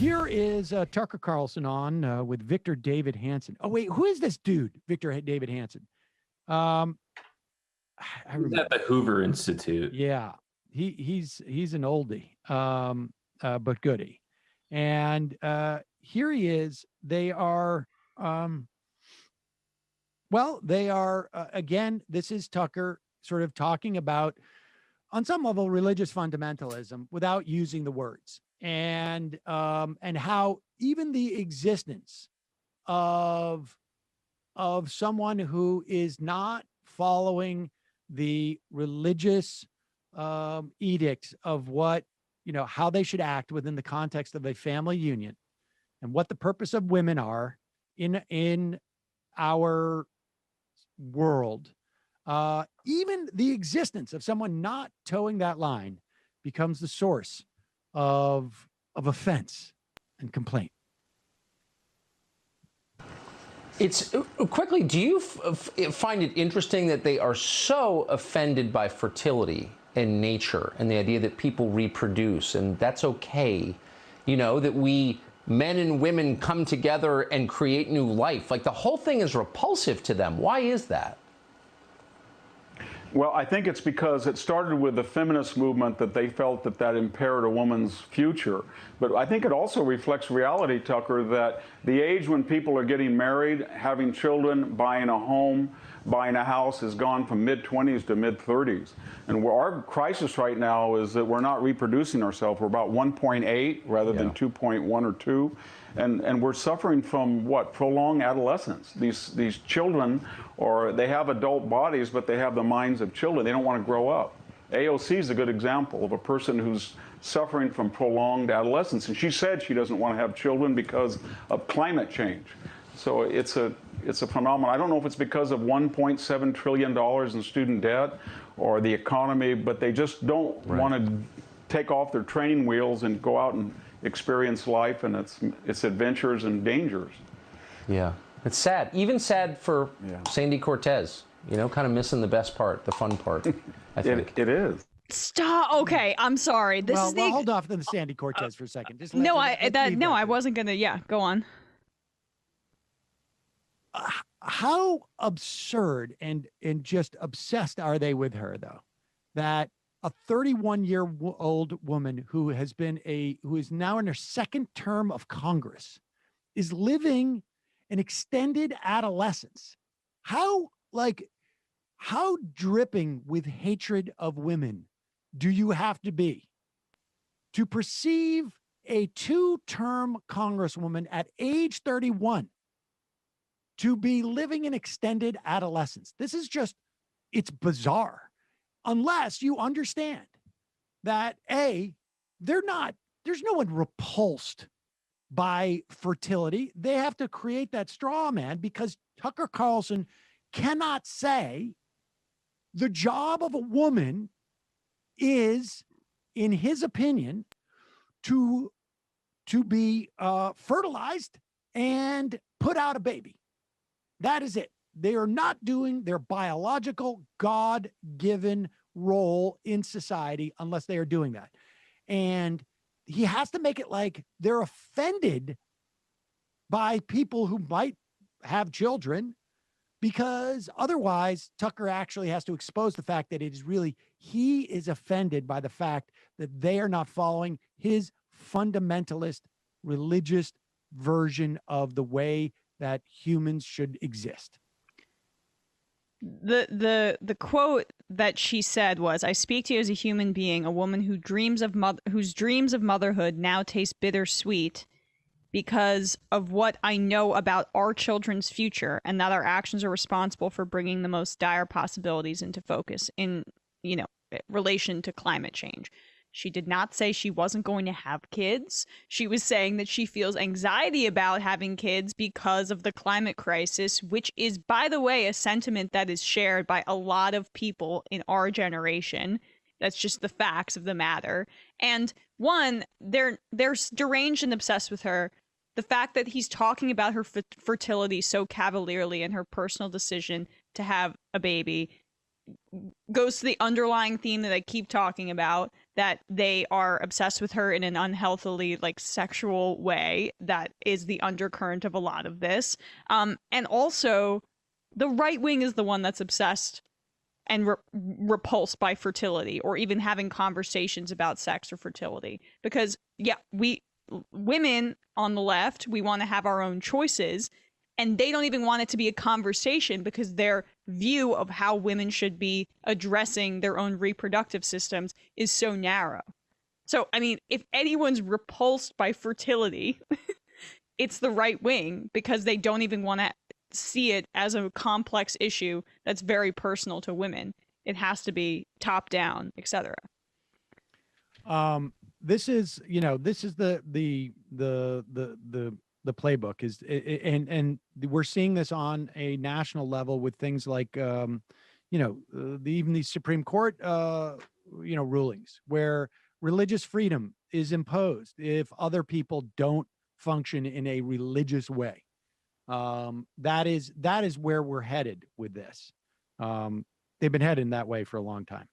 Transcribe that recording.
Here is Tucker Carlson on with Victor Davis Hanson. Oh, wait, who is this dude, Victor Davis Hanson? I He's at the Hoover Institute. Yeah, he's an oldie, but goodie. And here he is. They are, again, this is Tucker sort of talking about, on some level, religious fundamentalism without using the words. And how even the existence of someone who is not following the religious edicts of what, how they should act within the context of a family union and what the purpose of women are in our world, even the existence of someone not towing that line becomes the source of offense and complaint. It's quickly, do you find it interesting that they are so offended by fertility and nature and the idea that people reproduce and that's okay, that we men and women come together and create new life? Like, the whole thing is repulsive to them. Why is that? Well, I think it's because it started with the feminist movement, that they felt that impaired a woman's future. But I think it also reflects reality, Tucker, that the age when people are getting married, having children, buying a home, buying a house has gone from mid-20s to mid-30s. And our crisis right now is that we're not reproducing ourselves. We're about 1.8 rather than 2.1 or 2. And we're suffering from what? Prolonged adolescence. These children, or they have adult bodies, but they have the minds of children. They don't want to grow up. AOC is a good example of a person who's suffering from prolonged adolescence. And she said she doesn't want to have children because of climate change. So it's a phenomenon. I don't know if it's because of $1.7 trillion in student debt or the economy, but they just don't want to take off their training wheels and go out and experience life and its adventures and dangers. Yeah, it's sad. Even sad for Sandy Cortez, kind of missing the best part, the fun part, I think. It is. Stop. Okay, I'm sorry. Hold off on the Sandy Cortez for a second. Just I wasn't gonna. Yeah, go on. How absurd and just obsessed are they with her, though, that a 31-year-old woman who is now in her second term of Congress is living an extended adolescence? How dripping with hatred of women do you have to be to perceive a 2-term congresswoman at age 31 to be living an extended adolescence? This is it's bizarre. Unless you understand that there's no one repulsed by fertility. They have to create that straw man because Tucker Carlson cannot say the job of a woman is, in his opinion, to be fertilized and put out a baby. That is it. They are not doing their biological, God-given role in society unless they are doing that. And he has to make it like they're offended by people who might have children, because otherwise Tucker actually has to expose the fact that it is really, he is offended by the fact that they are not following his fundamentalist religious version of the way that humans should exist. The quote that she said was, "I speak to you as a human being, a woman whose dreams of motherhood now taste bittersweet because of what I know about our children's future, and that our actions are responsible for bringing the most dire possibilities into focus in, relation to climate change." She did not say she wasn't going to have kids. She was saying that she feels anxiety about having kids because of the climate crisis, which is, by the way, a sentiment that is shared by a lot of people in our generation. That's just the facts of the matter. And one, they're deranged and obsessed with her. The fact that he's talking about her fertility so cavalierly and her personal decision to have a baby goes to the underlying theme that I keep talking about, that they are obsessed with her in an unhealthily, like, sexual way. That is the undercurrent of a lot of this. And also, the right wing is the one that's obsessed and repulsed by fertility, or even having conversations about sex or fertility. Because, yeah, women on the left, we want to have our own choices, and they don't even want it to be a conversation because their view of how women should be addressing their own reproductive systems is so narrow. So, I mean, if anyone's repulsed by fertility, it's the right wing, because they don't even want to see it as a complex issue that's very personal to women. It has to be top down, etc. This is, this is the playbook is, and we're seeing this on a national level with things like, even the Supreme Court, rulings where religious freedom is imposed if other people don't function in a religious way. That is where we're headed with this. They've been headed in that way for a long time.